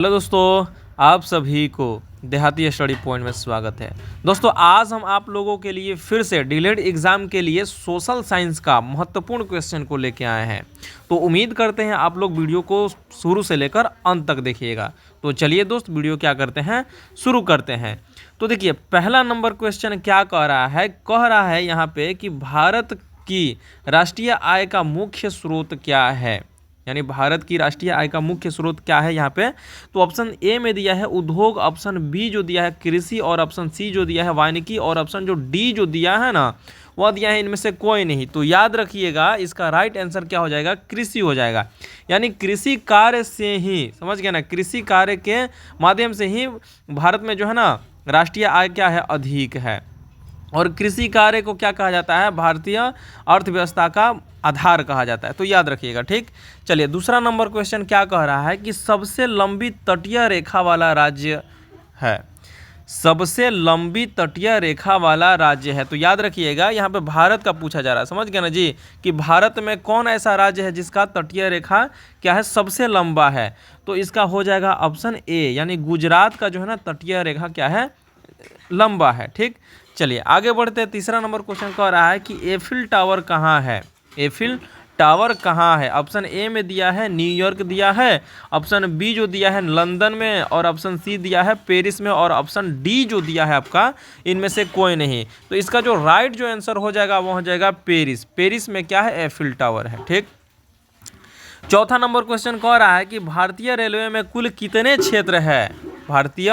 Hello दोस्तों, आप सभी को देहाती स्टडी पॉइंट में स्वागत है। दोस्तों, आज हम आप लोगों के लिए फिर से डीलेड एग्ज़ाम के लिए सोशल साइंस का महत्वपूर्ण क्वेश्चन को लेके आए हैं। तो उम्मीद करते हैं आप लोग वीडियो को शुरू से लेकर अंत तक देखिएगा। तो चलिए दोस्त, वीडियो क्या करते हैं, शुरू करते हैं। तो देखिए, पहला नंबर क्वेश्चन क्या कह रहा है यहाँ पे कि भारत की राष्ट्रीय आय का मुख्य स्रोत क्या है। यानी भारत की राष्ट्रीय आय का मुख्य स्रोत क्या है यहाँ पे। तो ऑप्शन ए में दिया है उद्योग, ऑप्शन बी जो दिया है कृषि, और ऑप्शन सी जो दिया है वानिकी, और ऑप्शन जो डी जो दिया है ना वह दिया है इनमें से कोई नहीं। तो याद रखिएगा, इसका राइट आंसर क्या हो जाएगा, कृषि हो जाएगा। यानी कृषि कार्य से ही, समझ गए ना, कृषि कार्य के माध्यम से ही भारत में जो है ना राष्ट्रीय आय क्या है, अधिक है। और कृषि कार्य को क्या कहा जाता है, भारतीय अर्थव्यवस्था का आधार कहा जाता है। तो याद रखिएगा, ठीक। चलिए, दूसरा नंबर क्वेश्चन क्या कह रहा है कि सबसे लंबी तटीय रेखा वाला राज्य है। सबसे लंबी तटीय रेखा वाला राज्य है। तो याद रखिएगा, यहाँ पे भारत का पूछा जा रहा है, समझ गए ना जी, कि भारत में कौन ऐसा राज्य है जिसका तटीय रेखा क्या है, सबसे लंबा है। तो इसका हो जाएगा ऑप्शन ए, यानी गुजरात का जो है ना तटीय रेखा क्या है, लंबा है, ठीक। चलिए आगे बढ़ते हैं। तीसरा नंबर क्वेश्चन कह रहा है कि एफिल टावर कहाँ है। एफिल टावर कहाँ है। ऑप्शन ए में दिया है न्यूयॉर्क दिया है, ऑप्शन बी जो दिया है लंदन में, और ऑप्शन सी दिया है पेरिस में, और ऑप्शन डी जो दिया है आपका इनमें से कोई नहीं। तो इसका जो राइट जो आंसर हो जाएगा वो हो जाएगा पेरिस। पेरिस में क्या है, एफिल टावर है, ठीक। चौथा नंबर क्वेश्चन कह रहा है कि भारतीय रेलवे में कुल कितने क्षेत्र है। भारतीय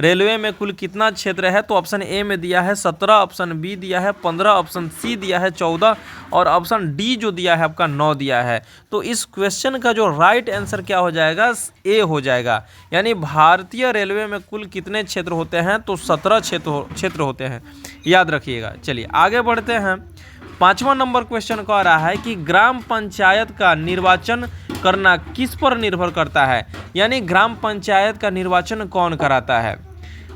रेलवे में कुल कितना क्षेत्र है। तो ऑप्शन ए में दिया है 17, ऑप्शन बी दिया है 15, ऑप्शन सी दिया है 14, और ऑप्शन डी जो दिया है आपका 9 दिया है। तो इस क्वेश्चन का जो राइट आंसर क्या हो जाएगा, ए हो जाएगा। यानी भारतीय रेलवे में कुल कितने क्षेत्र होते हैं, तो 17 क्षेत्र होते हैं, याद रखिएगा। चलिए आगे बढ़ते हैं। पांचवा नंबर क्वेश्चन कह रहा है कि ग्राम पंचायत का निर्वाचन करना किस पर निर्भर करता है। यानी ग्राम पंचायत का निर्वाचन कौन कराता है।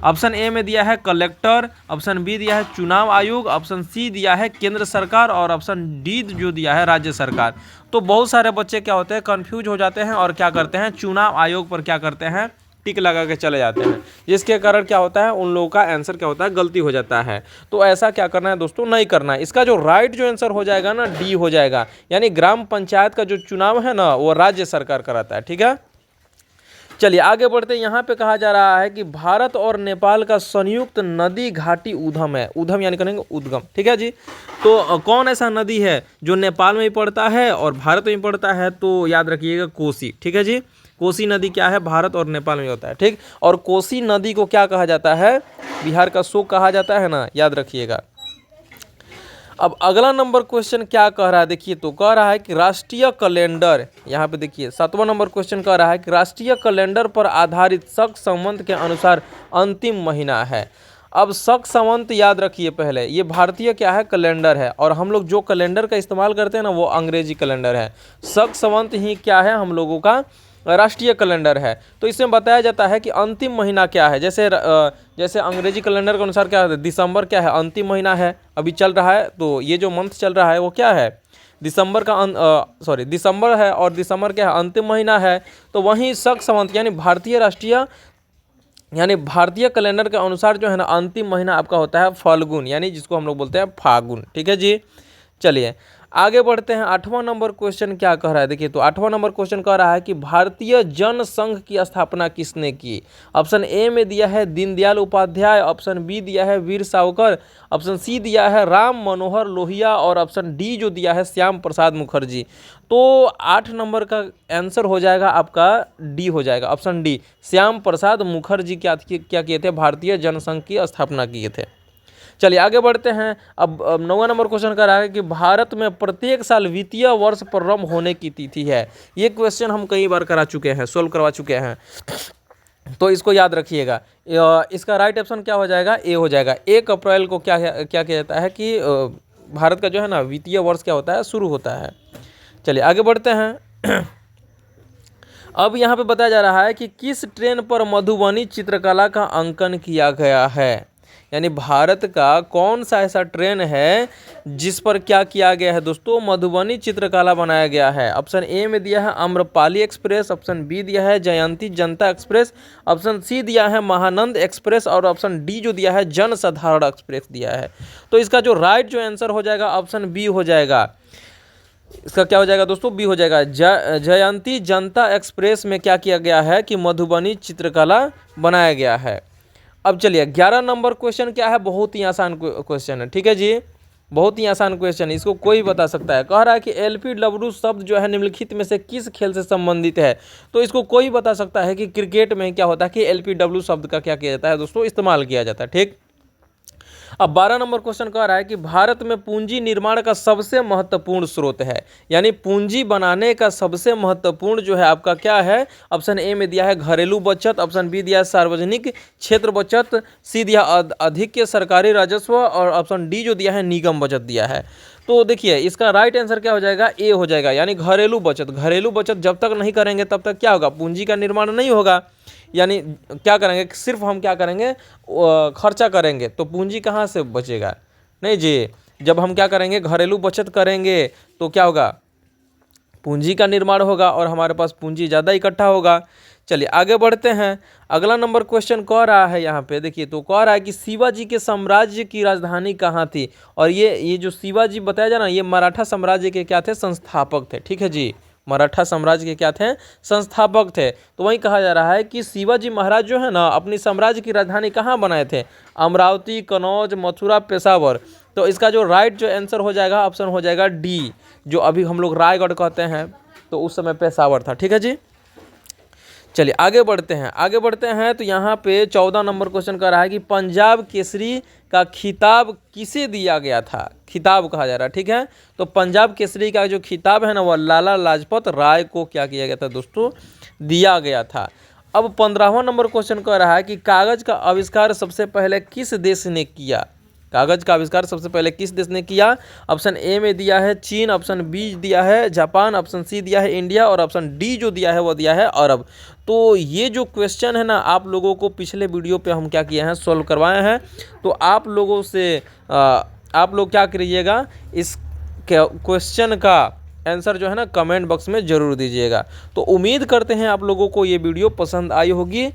ऑप्शन ए में दिया है कलेक्टर, ऑप्शन बी दिया है चुनाव आयोग, ऑप्शन सी दिया है केंद्र सरकार, और ऑप्शन डी जो दिया है राज्य सरकार। तो बहुत सारे बच्चे क्या होते हैं, कंफ्यूज हो जाते हैं और क्या करते हैं, चुनाव आयोग पर क्या करते हैं, टिक लगा के चले जाते हैं, जिसके कारण क्या होता है, उन लोगों का आंसर क्या होता है, गलती हो जाता है। तो ऐसा क्या करना है दोस्तों, नहीं करना है। इसका जो राइट जो आंसर हो जाएगा ना, डी हो जाएगा। यानी ग्राम पंचायत का जो चुनाव है ना वो राज्य सरकार कराता है, ठीक है। चलिए आगे बढ़ते हैं। यहाँ पे कहा जा रहा है कि भारत और नेपाल का संयुक्त नदी घाटी उद्गम है। उद्गम यानी करेंगे उद्गम, ठीक है जी। तो कौन ऐसा नदी है जो नेपाल में भी पड़ता है और भारत में भी पड़ता है। तो याद रखिएगा कोसी, ठीक है जी। कोसी नदी क्या है, भारत और नेपाल में होता है, ठीक। और कोसी नदी को क्या कहा जाता है, बिहार का शोक कहा जाता है ना, याद रखिएगा। अब अगला नंबर क्वेश्चन क्या कह रहा है, देखिए। तो कह रहा है कि राष्ट्रीय कैलेंडर, यहाँ पे देखिए 7वां नंबर क्वेश्चन कह रहा है कि राष्ट्रीय कैलेंडर पर आधारित शक संवत के अनुसार अंतिम महीना है। अब शक संवत याद रखिए, पहले ये भारतीय क्या है, कैलेंडर है, और हम लोग जो कैलेंडर का इस्तेमाल करते हैं ना वो अंग्रेजी कैलेंडर है। शक संवत ही क्या है, हम लोगों का राष्ट्रीय कैलेंडर है। तो इसमें बताया जाता है कि अंतिम महीना क्या है। जैसे अंग्रेजी कैलेंडर के अनुसार क्या है, दिसंबर क्या है, अंतिम महीना है, अभी चल रहा है। तो ये जो मंथ चल रहा है वो क्या है, दिसंबर का दिसंबर है, और दिसंबर क्या है, अंतिम महीना है। तो वहीं शक संवत यानी भारतीय कैलेंडर के अनुसार जो है ना अंतिम महीना आपका होता है फाल्गुन, यानी जिसको हम लोग बोलते हैं फागुन, ठीक है जी। चलिए आगे बढ़ते हैं। 8वां नंबर क्वेश्चन क्या कह रहा है, देखिए। तो 8वां नंबर क्वेश्चन कह रहा है कि भारतीय जनसंघ की स्थापना किसने की। ऑप्शन ए में दिया है दीनदयाल उपाध्याय, ऑप्शन बी दिया है वीर सावरकर, ऑप्शन सी दिया है राम मनोहर लोहिया, और ऑप्शन डी जो दिया है श्याम प्रसाद मुखर्जी। तो 8 नंबर का आंसर हो जाएगा आपका डी हो जाएगा, ऑप्शन डी, श्याम प्रसाद मुखर्जी क्या किए थे, भारतीय जनसंघ की स्थापना किए थे। चलिए आगे बढ़ते हैं। अब 9वां नंबर क्वेश्चन कर रहा है कि भारत में प्रत्येक साल वित्तीय वर्ष प्रारंभ होने की तिथि है। ये क्वेश्चन हम कई बार करा चुके हैं, सोल्व करवा चुके हैं, तो इसको याद रखिएगा। इसका राइट ऑप्शन क्या हो जाएगा, ए हो जाएगा। 1 अप्रैल को क्या क्या किया जाता है कि भारत का जो है ना वित्तीय वर्ष क्या होता है, शुरू होता है। चलिए आगे बढ़ते हैं। अब यहाँ पे बताया जा रहा है कि किस ट्रेन पर मधुबनी चित्रकला का अंकन किया गया है। यानी भारत का कौन सा ऐसा ट्रेन है जिस पर क्या किया गया है दोस्तों, मधुबनी चित्रकला बनाया गया है। ऑप्शन ए में दिया है आम्रपाली एक्सप्रेस, ऑप्शन बी दिया है जयंती जनता एक्सप्रेस, ऑप्शन सी दिया है महानंद एक्सप्रेस और ऑप्शन डी जो दिया है जनसाधारण एक्सप्रेस दिया है। तो इसका जो राइट जो आंसर हो जाएगा ऑप्शन बी हो जाएगा। इसका क्या हो जाएगा दोस्तों, बी हो जाएगा। जयंती जनता एक्सप्रेस में क्या किया गया है कि मधुबनी चित्रकला बनाया गया है। अब चलिए 11 नंबर क्वेश्चन क्या है, बहुत ही आसान क्वेश्चन है, ठीक है जी, बहुत ही आसान क्वेश्चन है, इसको कोई बता सकता है। कह रहा है कि एलपीडब्ल्यू शब्द जो है निम्नलिखित में से किस खेल से संबंधित है। तो इसको कोई बता सकता है कि क्रिकेट में क्या होता है कि एलपीडब्ल्यू शब्द का क्या किया जाता है दोस्तों, इस्तेमाल किया जाता है, ठीक। अब 12 नंबर क्वेश्चन कह रहा है कि भारत में पूंजी निर्माण का सबसे महत्वपूर्ण स्रोत है, यानी पूंजी बनाने का सबसे महत्वपूर्ण जो है आपका क्या है। ऑप्शन ए में दिया है घरेलू बचत, ऑप्शन बी दिया है सार्वजनिक क्षेत्र बचत, सी दिया अधिक के सरकारी राजस्व और ऑप्शन डी जो दिया है निगम बचत दिया है। तो देखिए इसका राइट आंसर क्या हो जाएगा, ए हो जाएगा, यानी घरेलू बचत। घरेलू बचत जब तक नहीं करेंगे तब तक क्या होगा, पूंजी का निर्माण नहीं होगा। यानी क्या करेंगे, सिर्फ हम क्या करेंगे, खर्चा करेंगे तो पूंजी कहाँ से बचेगा, नहीं जी। जब हम क्या करेंगे, घरेलू बचत करेंगे तो क्या होगा, पूंजी का निर्माण होगा और हमारे पास पूंजी ज़्यादा इकट्ठा होगा। चलिए आगे बढ़ते हैं। अगला नंबर क्वेश्चन कह रहा है यहाँ पे देखिए, तो कह रहा है कि शिवाजी के साम्राज्य की राजधानी कहाँ थी। और ये जो शिवाजी बताया जा रहा है ये मराठा साम्राज्य के क्या थे, संस्थापक थे, ठीक है जी, मराठा साम्राज्य के क्या थे, संस्थापक थे। तो वहीं कहा जा रहा है कि शिवाजी महाराज जो है ना अपनी साम्राज्य की राजधानी कहाँ बनाए थे, अमरावती, कनौज, मथुरा, पेशावर। तो इसका जो राइट जो आंसर हो जाएगा ऑप्शन हो जाएगा डी, जो अभी हम लोग रायगढ़ कहते हैं, तो उस समय पेशावर था, ठीक है जी। चलिए आगे बढ़ते हैं, आगे बढ़ते हैं। तो यहाँ पे 14 नंबर क्वेश्चन कर रहा है कि पंजाब केसरी का खिताब किसे दिया गया था, खिताब कहा जा रहा है, ठीक है। तो पंजाब केसरी का जो खिताब है ना वह लाला लाजपत राय को क्या किया गया था दोस्तों, दिया गया था। अब 15वां नंबर क्वेश्चन कर रहा है कि कागज का आविष्कार सबसे पहले किस देश ने किया, कागज का आविष्कार सबसे पहले किस देश ने किया। ऑप्शन ए में दिया है चीन, ऑप्शन बी दिया है जापान, ऑप्शन सी दिया है इंडिया और ऑप्शन डी जो दिया है वो दिया है अरब। तो ये जो क्वेश्चन है ना आप लोगों को पिछले वीडियो पे हम क्या किए हैं, सॉल्व करवाए हैं। तो आप लोगों से आप लोग क्या करिएगा, इस क्वेश्चन का आंसर जो है ना कमेंट बॉक्स में ज़रूर दीजिएगा। तो उम्मीद करते हैं आप लोगों को ये वीडियो पसंद आई होगी।